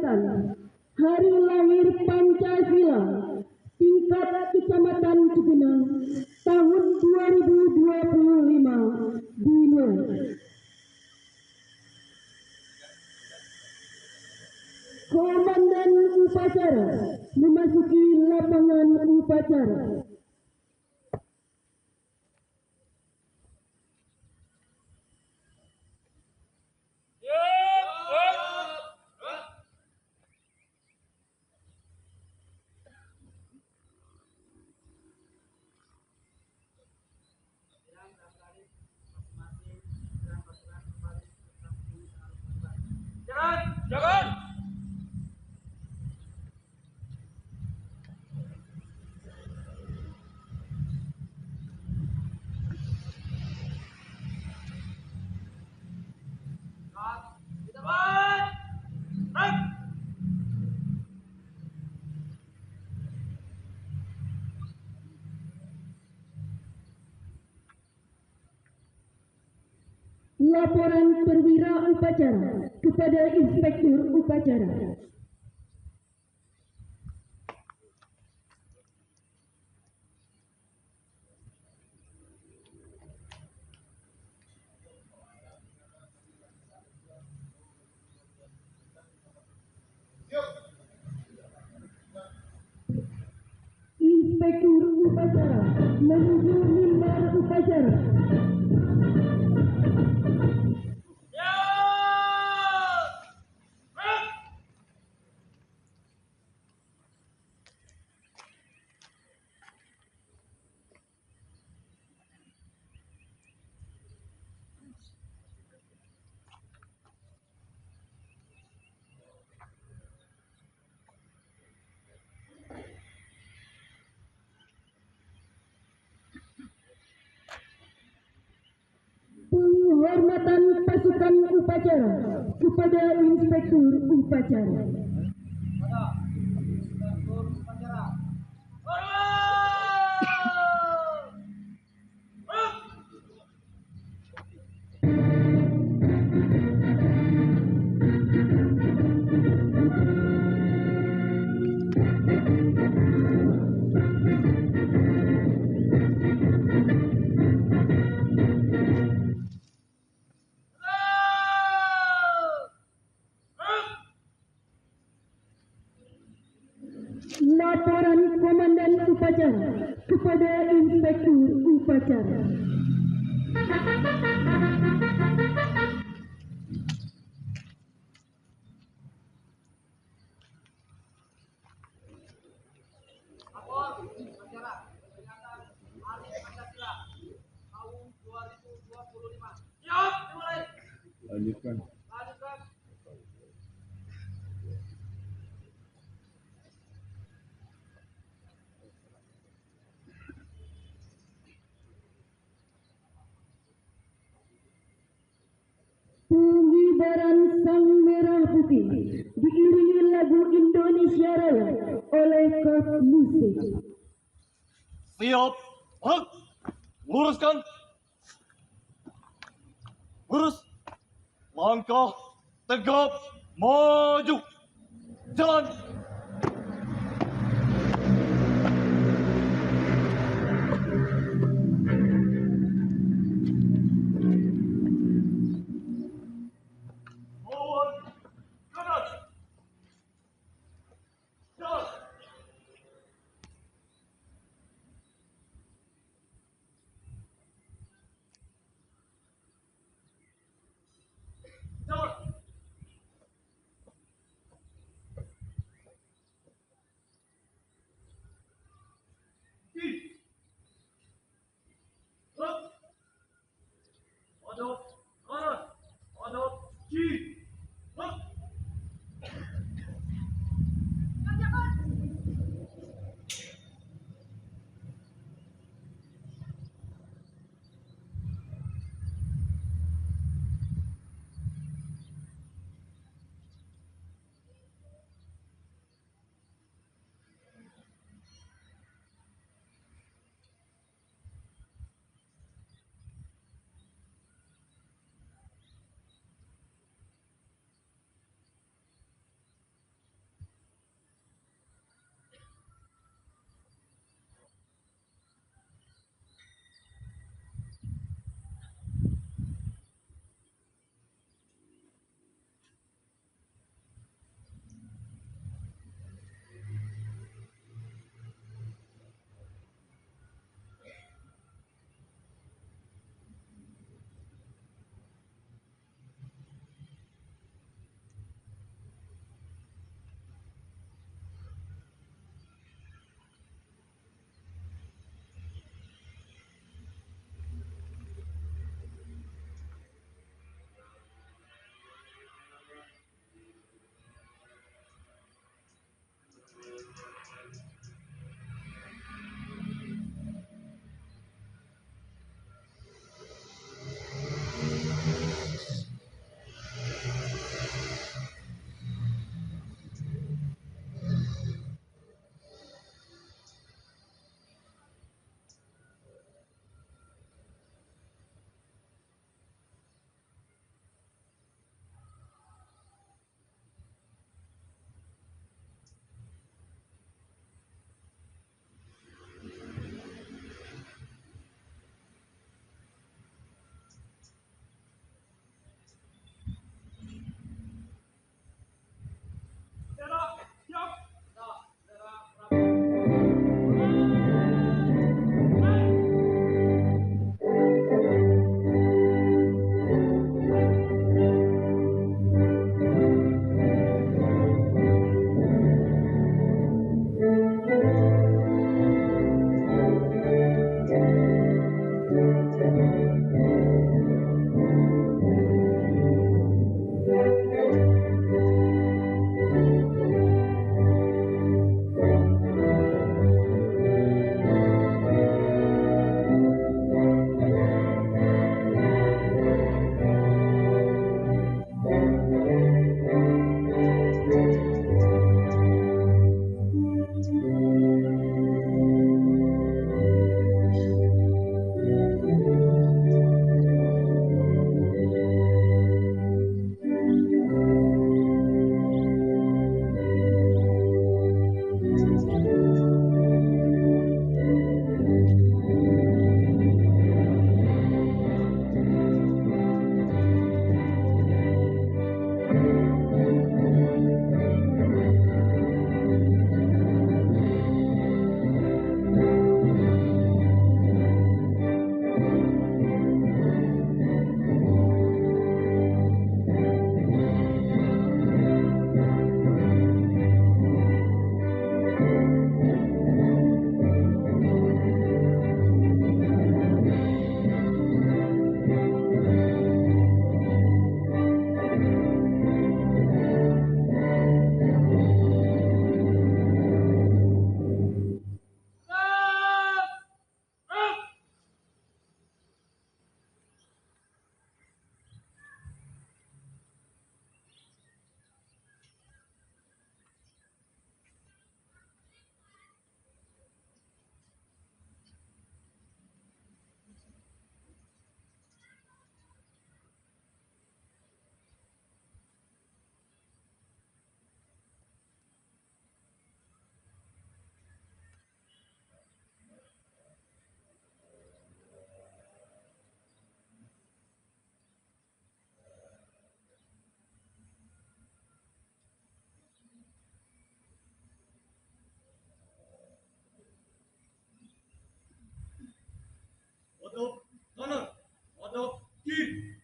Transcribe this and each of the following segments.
peringatan Hari Lahir Pancasila tingkat Kecamatan Cugenang tahun 2025 dimulai. Komandan upacara memasuki lapangan upacara. Jangan! Di depan! Rem! Laporan perwira upacara kepada Inspektur Upacara. Inspektur Upacara menuju mimbar upacara. Penghormatan pasukan upacara kepada Inspektur Upacara. Laporan Komandan Upacara kepada Inspektur Upacara. Lapor upacara peringatan Hari Pancasila tahun 2025. Siap, dimulai. Lanjutkan. Lanjutkan. Pengibaran Sang Merah Putih diiringi lagu Indonesia Raya oleh Kos Musik. Siap. Hak. Luruskan. Lurus. Langkah tegap maju. Jalan. Mohon kanan. Jalan. Jalan. hadap kanan, hadap kiri.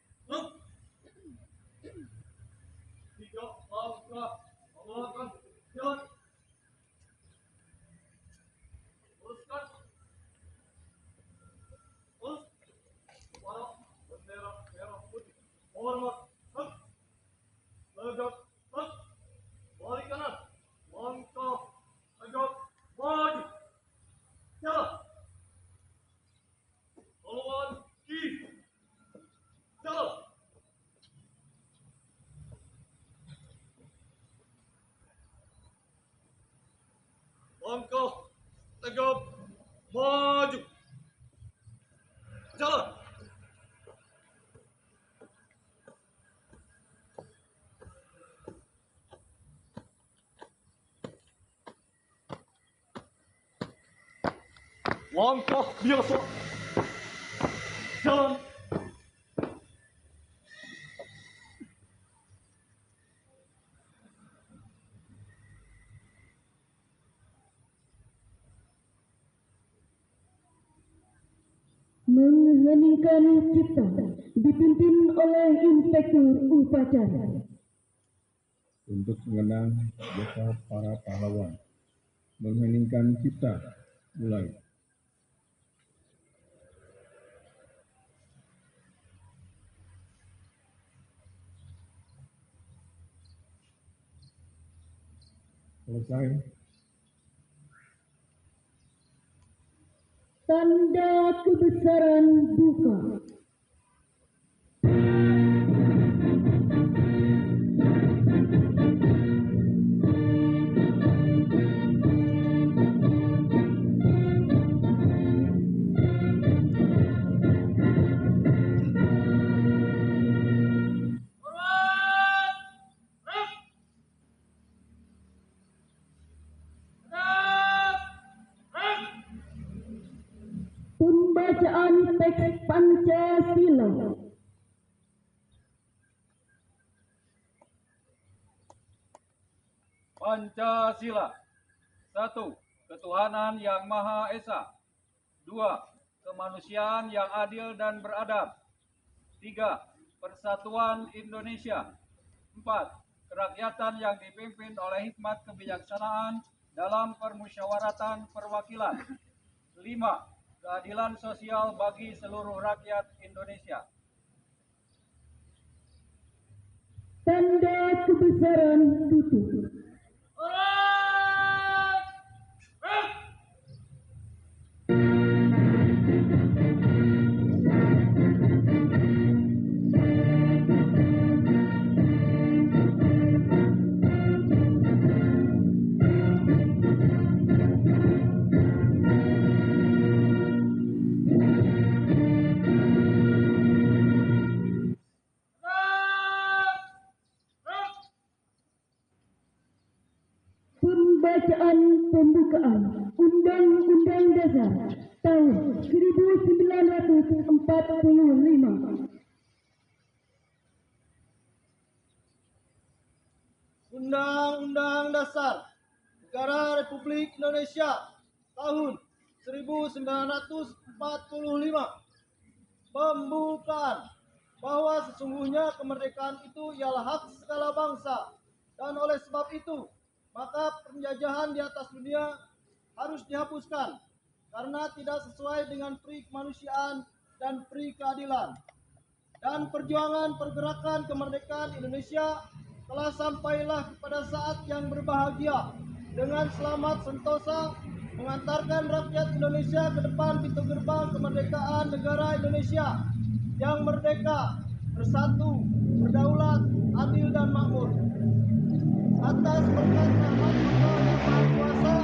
Tiga langkah melangkah jalan. Teruskan. Terus kepada bendera merah putih. Hormat. Tegak. Balik kanan. Langkah tegak maju. Jalan. Lawan kiri. Jalan. Langkah tegak maju. Jalan. Langkah biasa. Jalan. Mengheningkan cipta dipimpin oleh Inspektur Upacara. Untuk mengenang jasa para pahlawan. Mengheningkan cipta, mulai. Selesai. Tanda kebesaran duka. Pembacaan teks Pancasila. Pancasila. 1. Ketuhanan yang Maha Esa. 2. Kemanusiaan yang adil dan beradab. 3. Persatuan Indonesia. 4. Kerakyatan yang dipimpin oleh hikmat kebijaksanaan dalam permusyawaratan perwakilan. 5. Keadilan sosial bagi seluruh rakyat Indonesia. Tanda kebesaran tutup. Pembacaan pembukaan Undang-Undang Dasar tahun 1945. Undang-Undang Dasar Negara Republik Indonesia tahun 1945. Pembukaan bahwa sesungguhnya kemerdekaan itu ialah hak segala bangsa, dan oleh sebab itu maka penjajahan di atas dunia harus dihapuskan karena tidak sesuai dengan pri kemanusiaan dan pri keadilan. Dan perjuangan pergerakan kemerdekaan Indonesia telah sampailah kepada saat yang berbahagia dengan selamat sentosa mengantarkan rakyat Indonesia ke depan pintu gerbang kemerdekaan negara Indonesia yang merdeka, bersatu, berdaulat, adil dan makmur. Atas berkat rahmat Allah yang Maha Kuasa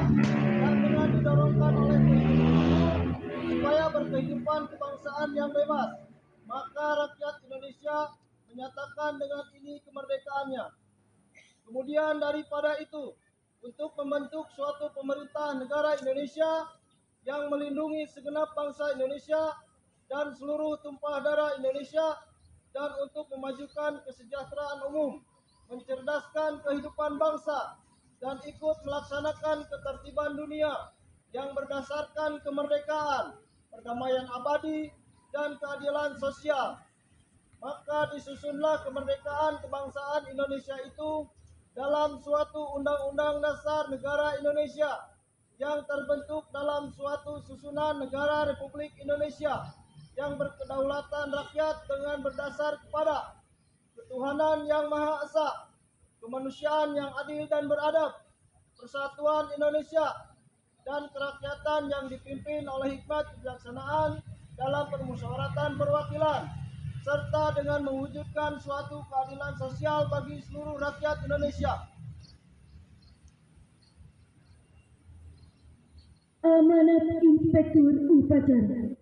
dan dengan didorongkan oleh kehidupan supaya berkehidupan kebangsaan yang bebas, maka rakyat Indonesia menyatakan dengan ini kemerdekaannya. Kemudian daripada itu, untuk membentuk suatu pemerintah negara Indonesia yang melindungi segenap bangsa Indonesia dan seluruh tumpah darah Indonesia, dan untuk memajukan kesejahteraan umum, mencerdaskan kehidupan bangsa, dan ikut melaksanakan ketertiban dunia yang berdasarkan kemerdekaan, perdamaian abadi, dan keadilan sosial. Maka disusunlah kemerdekaan kebangsaan Indonesia itu dalam suatu Undang-Undang Dasar Negara Indonesia yang terbentuk dalam suatu susunan negara Republik Indonesia yang berkedaulatan rakyat dengan berdasar kepada ketuhanan yang Maha Esa, kemanusiaan yang adil dan beradab, persatuan Indonesia, dan kerakyatan yang dipimpin oleh hikmat kebijaksanaan dalam permusyawaratan perwakilan, serta dengan mewujudkan suatu keadilan sosial bagi seluruh rakyat Indonesia. Amanat Inspektur Upacara.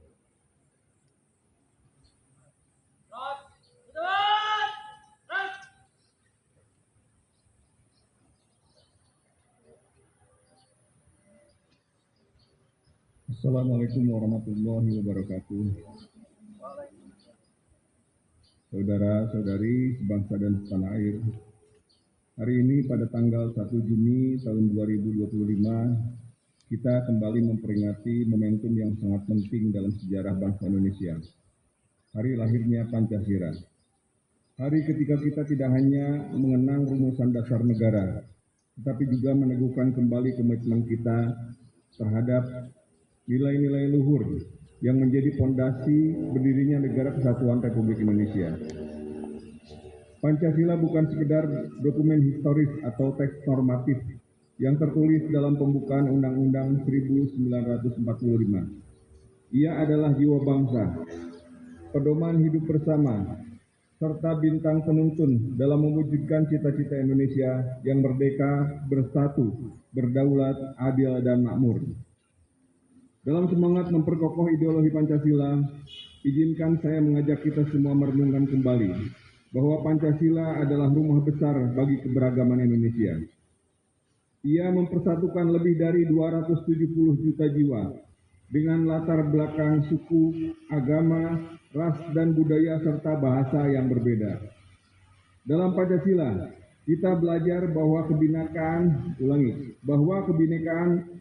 Assalamualaikum warahmatullahi wabarakatuh. Saudara-saudari sebangsa dan setanah air, hari ini pada tanggal 1 Juni tahun 2025, kita kembali memperingati momentum yang sangat penting dalam sejarah bangsa Indonesia. Hari lahirnya Pancasila. Hari ketika kita tidak hanya mengenang rumusan dasar negara, tetapi juga meneguhkan kembali komitmen kita terhadap nilai-nilai luhur yang menjadi fondasi berdirinya Negara Kesatuan Republik Indonesia. Pancasila bukan sekedar dokumen historis atau teks normatif yang tertulis dalam pembukaan Undang-Undang 1945. Ia adalah jiwa bangsa, pedoman hidup bersama, serta bintang penuntun dalam mewujudkan cita-cita Indonesia yang merdeka, bersatu, berdaulat, adil, dan makmur. Dalam semangat memperkokoh ideologi Pancasila, izinkan saya mengajak kita semua merenungkan kembali bahwa Pancasila adalah rumah besar bagi keberagaman Indonesia. Ia mempersatukan lebih dari 270 juta jiwa dengan latar belakang suku, agama, ras, dan budaya serta bahasa yang berbeda. Dalam Pancasila, kita belajar bahwa kebinekaan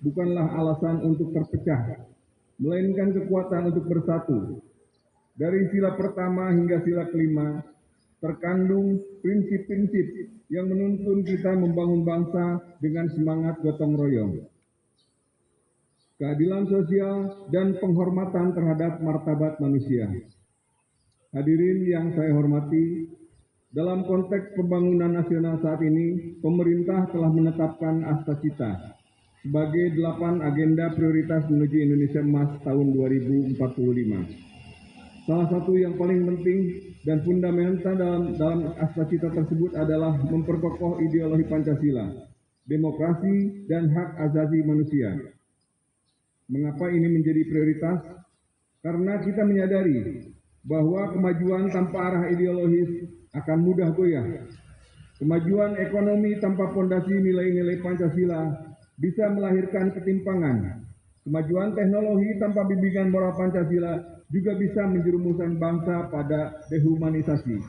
bukanlah alasan untuk terpecah, melainkan kekuatan untuk bersatu. Dari sila pertama hingga sila kelima, terkandung prinsip-prinsip yang menuntun kita membangun bangsa dengan semangat gotong royong, keadilan sosial, dan penghormatan terhadap martabat manusia. Hadirin yang saya hormati, dalam konteks pembangunan nasional saat ini, pemerintah telah menetapkan Astacita sebagai 8 agenda prioritas menuju Indonesia Emas tahun 2045. Salah satu yang paling penting dan fundamental dalam Astacita tersebut adalah memperkokoh ideologi Pancasila, demokrasi, dan hak asasi manusia. Mengapa ini menjadi prioritas? Karena kita menyadari bahwa kemajuan tanpa arah ideologis akan mudah goyah. Kemajuan ekonomi tanpa fondasi nilai-nilai Pancasila bisa melahirkan ketimpangan. Kemajuan teknologi tanpa bimbingan moral Pancasila juga bisa menjerumuskan bangsa pada dehumanisasi.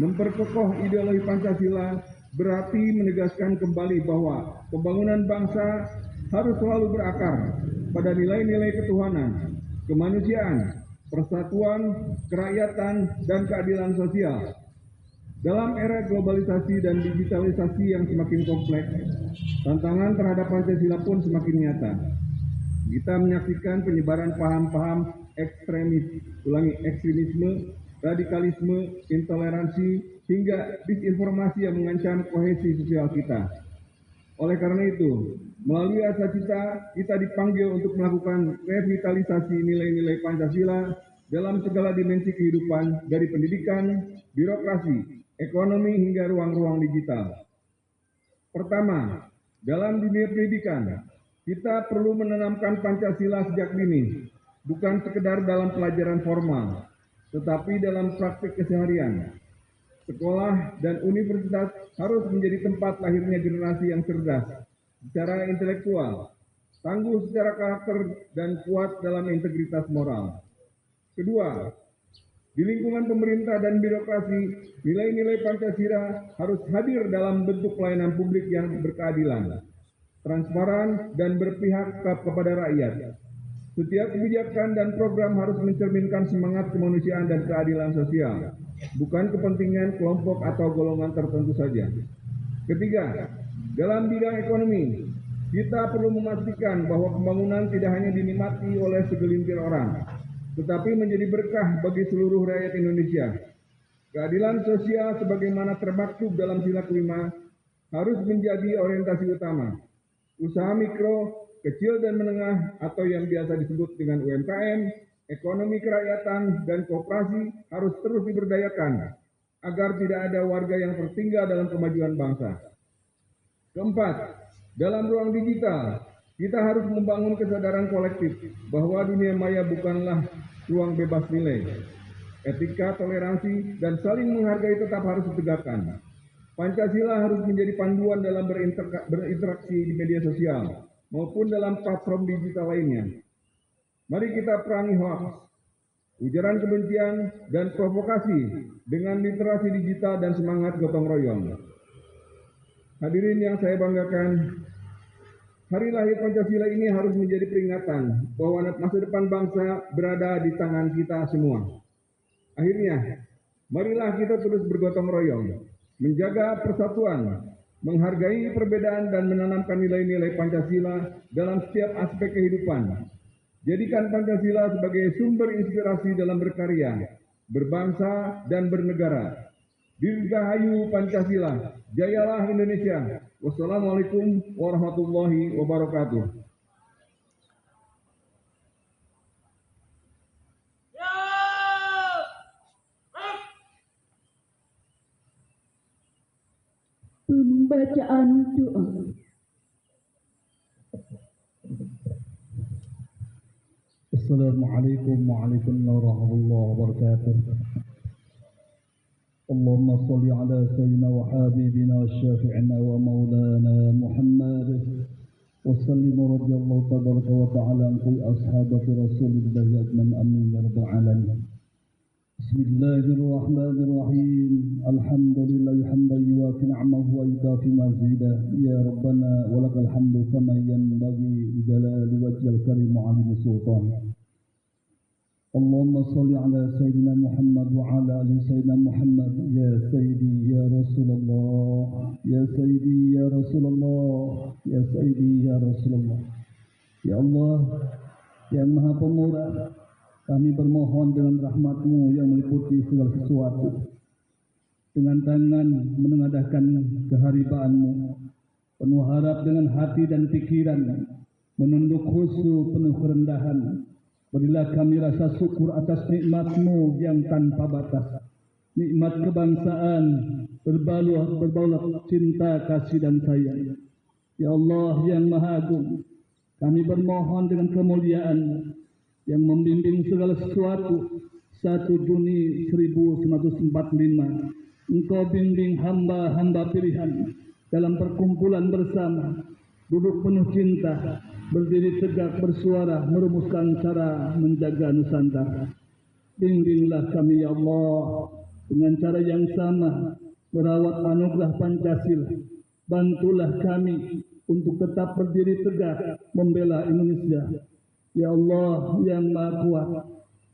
Memperkokoh ideologi Pancasila berarti menegaskan kembali bahwa pembangunan bangsa harus selalu berakar pada nilai-nilai ketuhanan, kemanusiaan, persatuan, kerakyatan, dan keadilan sosial. Dalam era globalisasi dan digitalisasi yang semakin kompleks, tantangan terhadap Pancasila pun semakin nyata. Kita menyaksikan penyebaran paham-paham ekstremisme, radikalisme, intoleransi, hingga disinformasi yang mengancam kohesi sosial kita. Oleh karena itu, melalui Astacita, kita dipanggil untuk melakukan revitalisasi nilai-nilai Pancasila dalam segala dimensi kehidupan, dari pendidikan, birokrasi, ekonomi, hingga ruang-ruang digital. Pertama, dalam dunia pendidikan, kita perlu menanamkan Pancasila sejak dini, bukan sekedar dalam pelajaran formal, tetapi dalam praktik keseharian. Sekolah dan universitas harus menjadi tempat lahirnya generasi yang cerdas secara intelektual, tangguh secara karakter, dan kuat dalam integritas moral. Kedua, di lingkungan pemerintah dan birokrasi, nilai-nilai Pancasila harus hadir dalam bentuk pelayanan publik yang berkeadilan, transparan, dan berpihak kepada rakyat. Setiap kebijakan dan program harus mencerminkan semangat kemanusiaan dan keadilan sosial, bukan kepentingan kelompok atau golongan tertentu saja. Ketiga, dalam bidang ekonomi, kita perlu memastikan bahwa pembangunan tidak hanya dinikmati oleh segelintir orang, tetapi menjadi berkah bagi seluruh rakyat Indonesia. Keadilan sosial sebagaimana termaktub dalam sila kelima harus menjadi orientasi utama. Usaha mikro, kecil dan menengah atau yang biasa disebut dengan UMKM, ekonomi kerakyatan dan koperasi harus terus diberdayakan agar tidak ada warga yang tertinggal dalam kemajuan bangsa. Keempat, dalam ruang digital, kita harus membangun kesadaran kolektif bahwa dunia maya bukanlah ruang bebas nilai. Etika, toleransi, dan saling menghargai tetap harus ditegakkan. Pancasila harus menjadi panduan dalam berinteraksi di media sosial maupun dalam platform digital lainnya. Mari kita perangi hoax, ujaran kebencian, dan provokasi dengan literasi digital dan semangat gotong royong. Hadirin yang saya banggakan, hari lahir Pancasila ini harus menjadi peringatan bahwa masa depan bangsa berada di tangan kita semua. Akhirnya, marilah kita terus bergotong royong, menjaga persatuan, menghargai perbedaan dan menanamkan nilai-nilai Pancasila dalam setiap aspek kehidupan. Jadikan Pancasila sebagai sumber inspirasi dalam berkarya, berbangsa, dan bernegara. Dirgahayu Pancasila, jayalah Indonesia. Wassalamualaikum warahmatullahi wabarakatuh. Pembacaan doa. Assalamualaikum warahmatullahi wabarakatuh. Allahumma salli ala sayyidina wa habibina syafi'ina wa maulana Muhammad wa sallim radhiyallahu tabaraka wa ta'ala an kulli ashabati rasulillahi ajmain amin ya rabbal alamin. Bismillahirrahmanirrahim. Alhamdulillahi hamdan yuwafi ni'amahu wa yudafi mazidah. Ya Rabbana wa lakal hamdu kama yanbaghi li jalali wajhil karim wa 'azimi sultan. Allahumma salli ala sayyidina Muhammad wa ala ali sayyidina Muhammad. Ya sayyidi ya Rasulullah, ya sayyidi ya Rasulullah, ya sayyidi ya Rasulullah. Ya Allah yang Maha Pemurah, kami bermohon dengan rahmat-Mu yang meliputi segala sesuatu. Dengan tangan menengadahkan kehariban-Mu, penuh harap dengan hati dan pikiran, menunduk khusyuk penuh kerendahan. Berilah kami rasa syukur atas nikmat-Mu yang tanpa batas. Nikmat kebangsaan, berbaulah cinta, kasih dan sayang. Ya Allah yang Maha Agung, kami bermohon dengan kemuliaan yang membimbing segala sesuatu. 1 Juni 1945, Engkau bimbing hamba-hamba pilihan dalam perkumpulan bersama, duduk penuh cinta, berdiri tegak bersuara, merumuskan cara menjaga Nusantara. Bimbinglah kami ya Allah dengan cara yang sama merawat anugerah Pancasila. Bantulah kami untuk tetap berdiri tegak membela Indonesia. Ya Allah yang Maha Kuat,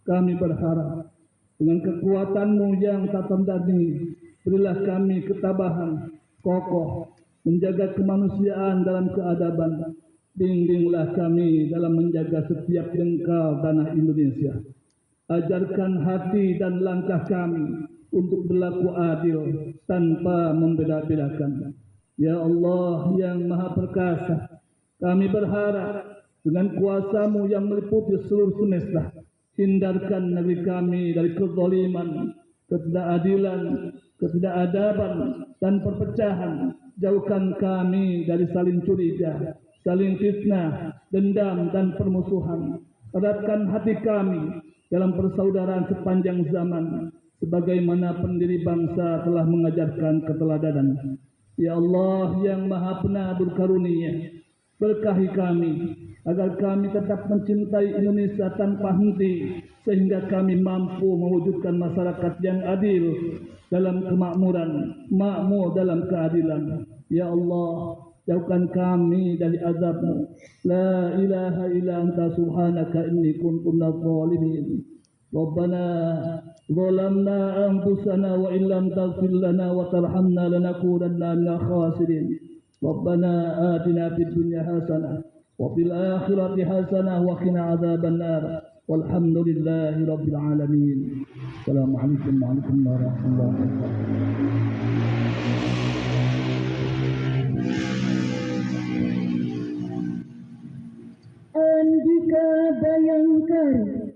kami berharap dengan kekuatan-Mu yang tak tandingi, berilah kami ketabahan, kokoh, menjaga kemanusiaan dalam keadaban. Bimbinglah kami dalam menjaga setiap jengkal tanah Indonesia. Ajarkan hati dan langkah kami untuk berlaku adil tanpa membeda-bedakan. Ya Allah yang Maha Perkasa, kami berharap dengan kuasa-Mu yang meliputi seluruh semesta, hindarkan negeri kami dari kezaliman, ketidakadilan, ketidakadaban, dan perpecahan. Jauhkan kami dari saling curiga, saling fitnah, dendam, dan permusuhan. Eratkan hati kami dalam persaudaraan sepanjang zaman, sebagaimana pendiri bangsa telah mengajarkan keteladanan. Ya Allah yang Maha Penabur Karunia, berkahi kami agar kami tetap mencintai Indonesia tanpa henti, sehingga kami mampu mewujudkan masyarakat yang adil dalam kemakmuran, makmur dalam keadilan. Ya Allah, jauhkan kami dari azab-Mu. La ilaha illa anta subhanaka inni kuntu minadh dhalimin. Rabbana zalamna anfusana wa illam taghfir lana wa tarhamna lanakunanna minal khasirin. Rabbana atina fid dunya hasanah wa fil akhirati hasanah wa qina adzaban nar. Walhamdulillahi rabbil alamin. Assalamualaikum warahmatullahi wabarakatuh. Andika Bayangkari.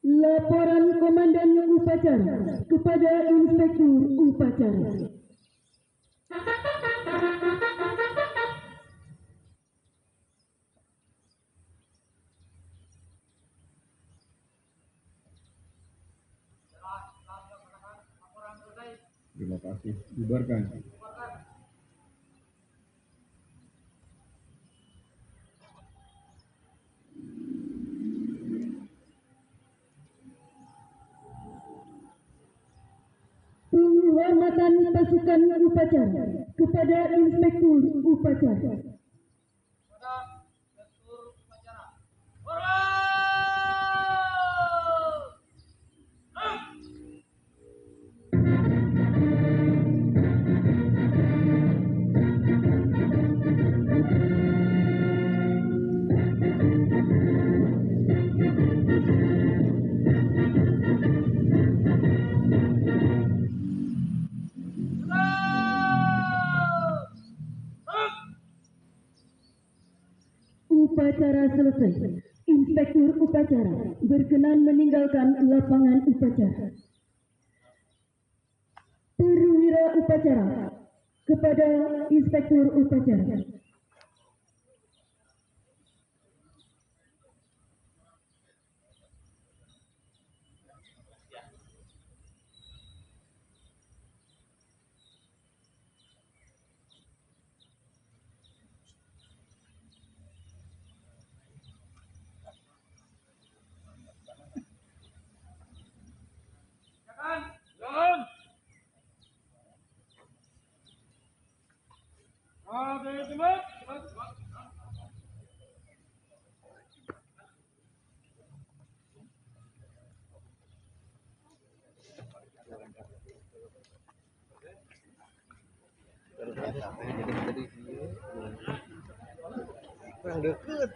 Laporan Komandan Upacara kepada Inspektur Upacara. Terima kasih. Bubarkan. Penghormatan pasukan upacara kepada Inspektur Upacara. Upacara selesai. Inspektur Upacara berkenan meninggalkan lapangan upacara. Perwira Upacara kepada Inspektur Upacara. Jalan. Ada cepat. Kurang deket.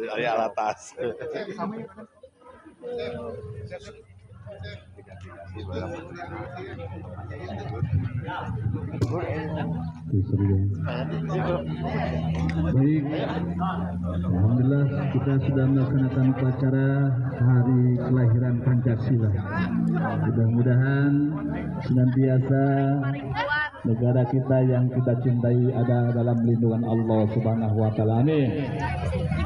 Dari alatas. Baik, alhamdulillah kita sudah melaksanakan upacara hari kelahiran Pancasila. Mudah-mudahan senantiasa negara kita yang kita cintai ada dalam lindungan Allah Subhanahu wa taala. Amin.